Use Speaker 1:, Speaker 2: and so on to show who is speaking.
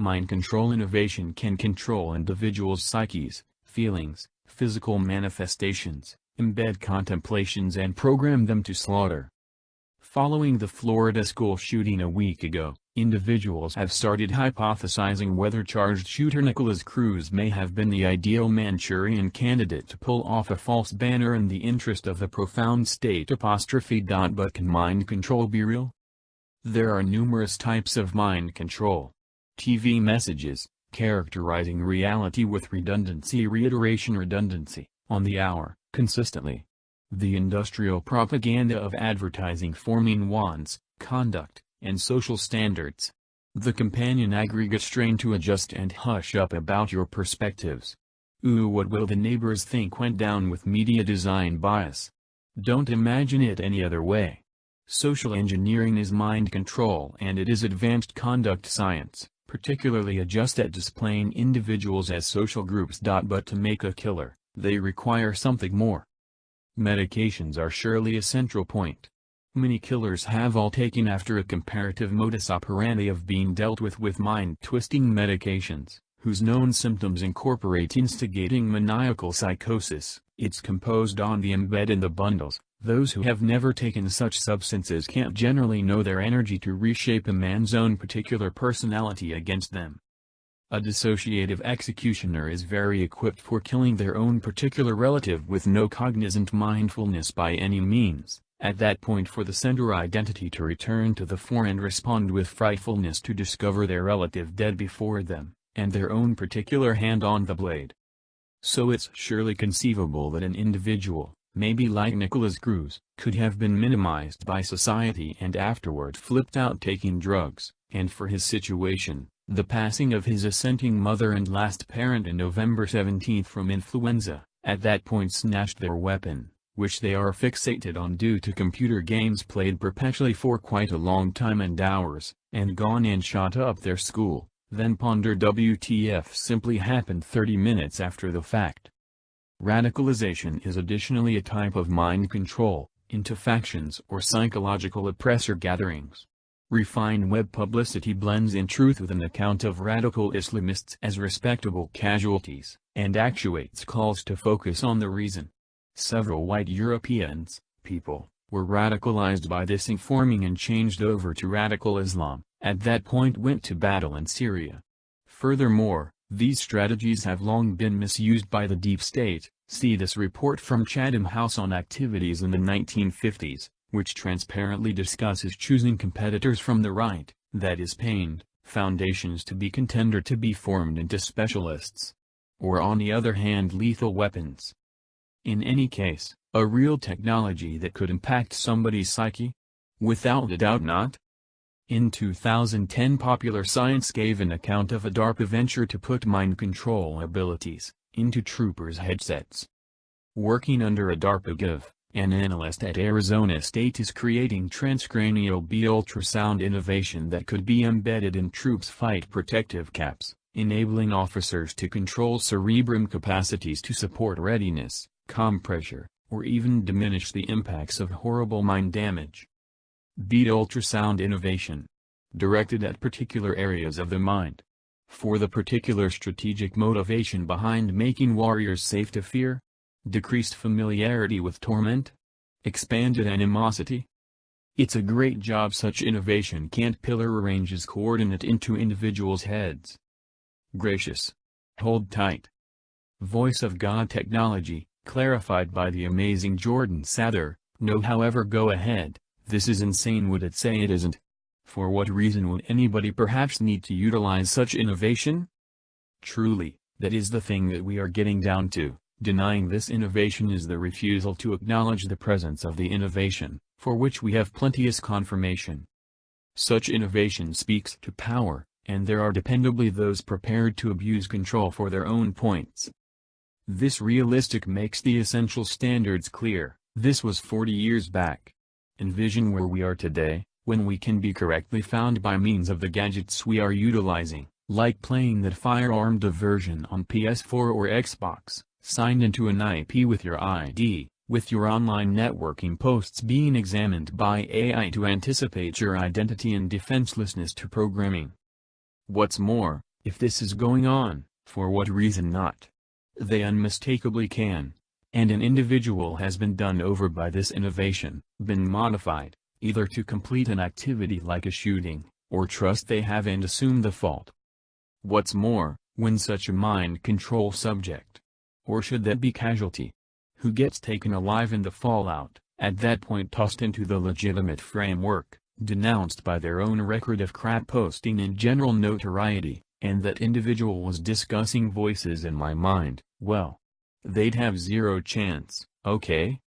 Speaker 1: Mind control innovation can control individuals' psyches, feelings, physical manifestations, embed contemplations and program them to slaughter. Following the Florida school shooting a week ago, individuals have started hypothesizing whether charged shooter Nikolas Cruz may have been the ideal Manchurian candidate to pull off a false banner in the interest of the profound state. But can mind control be real? There are numerous types of mind control. TV messages, characterizing reality with redundancy, redundancy, on the hour, consistently. The industrial propaganda of advertising forming wants, conduct, and social standards. The companion aggregate strain to adjust and hush up about your perspectives. Ooh, what will the neighbors think went down with media design bias? Don't imagine it any other way. Social engineering is mind control and it is advanced conduct science, particularly adjust at displaying individuals as social groups. But to make a killer, they require something more. Medications are surely a central point. Many killers have all taken after a comparative modus operandi of being dealt with mind-twisting medications, whose known symptoms incorporate instigating maniacal psychosis. It's composed on the embed in the bundles. Those who have never taken such substances can't generally know their energy to reshape a man's own particular personality against them. A dissociative executioner is very equipped for killing their own particular relative with no cognizant mindfulness by any means, at that point for the sender identity to return to the fore and respond with frightfulness to discover their relative dead before them, and their own particular hand on the blade. So it's surely conceivable that an individual, maybe like Nikolas Cruz, could have been minimized by society and afterward flipped out taking drugs, and for his situation, the passing of his assenting mother and last parent in November 17 from influenza, at that point snatched their weapon, which they are fixated on due to computer games played perpetually for quite a long time and hours, and gone and shot up their school, then ponder WTF simply happened 30 minutes after the fact. Radicalization is additionally a type of mind control, into factions or psychological oppressor gatherings. Refined web publicity blends in truth with an account of radical Islamists as respectable casualties, and actuates calls to focus on the reason. Several white Europeans, people, were radicalized by this informing and changed over to radical Islam, at that point went to battle in Syria. Furthermore, these strategies have long been misused by the deep state. See this report from Chatham House on activities in the 1950s, which transparently discusses choosing competitors from the right, that is pained, foundations to be contender to be formed into specialists. Or on the other hand lethal weapons. In any case, a real technology that could impact somebody's psyche? Without a doubt not. In 2010 Popular Science gave an account of a DARPA venture to put mind control abilities into troopers' headsets. Working under a DARPA give, an analyst at Arizona State is creating transcranial beat ultrasound innovation that could be embedded in troops' fight protective caps, enabling officers to control cerebrum capacities to support readiness, calm pressure, or even diminish the impacts of horrible mind damage. Beat ultrasound innovation. Directed at particular areas of the mind. For the particular strategic motivation behind making warriors safe to fear? Decreased familiarity with torment? Expanded animosity? It's a great job such innovation can't pillar arranges coordinate into individuals' heads. Gracious. Hold tight. Voice of God technology, clarified by the amazing Jordan Sather. No, however, go ahead. This is insane. Would it say it isn't? For what reason would anybody perhaps need to utilize such innovation? Truly, that is the thing that we are getting down to. Denying this innovation is the refusal to acknowledge the presence of the innovation, for which we have plenteous confirmation. Such innovation speaks to power, and there are dependably those prepared to abuse control for their own points. This realistic makes the essential standards clear. This was 40 years back. Envision where we are today, when we can be correctly found by means of the gadgets we are utilizing, like playing that firearm diversion on PS4 or Xbox, signed into an IP with your ID, with your online networking posts being examined by AI to anticipate your identity and defenselessness to programming. What's more, If this is going on, for what reason not? They unmistakably can. And an individual has been done over by this innovation, been modified, either to complete an activity like a shooting, or trust they have and assume the fault. What's more, when such a mind control subject, or should that be casualty, who gets taken alive in the fallout, at that point tossed into the legitimate framework, denounced by their own record of crap posting and general notoriety, and that individual was discussing voices in my mind, well, they'd have zero chance, okay?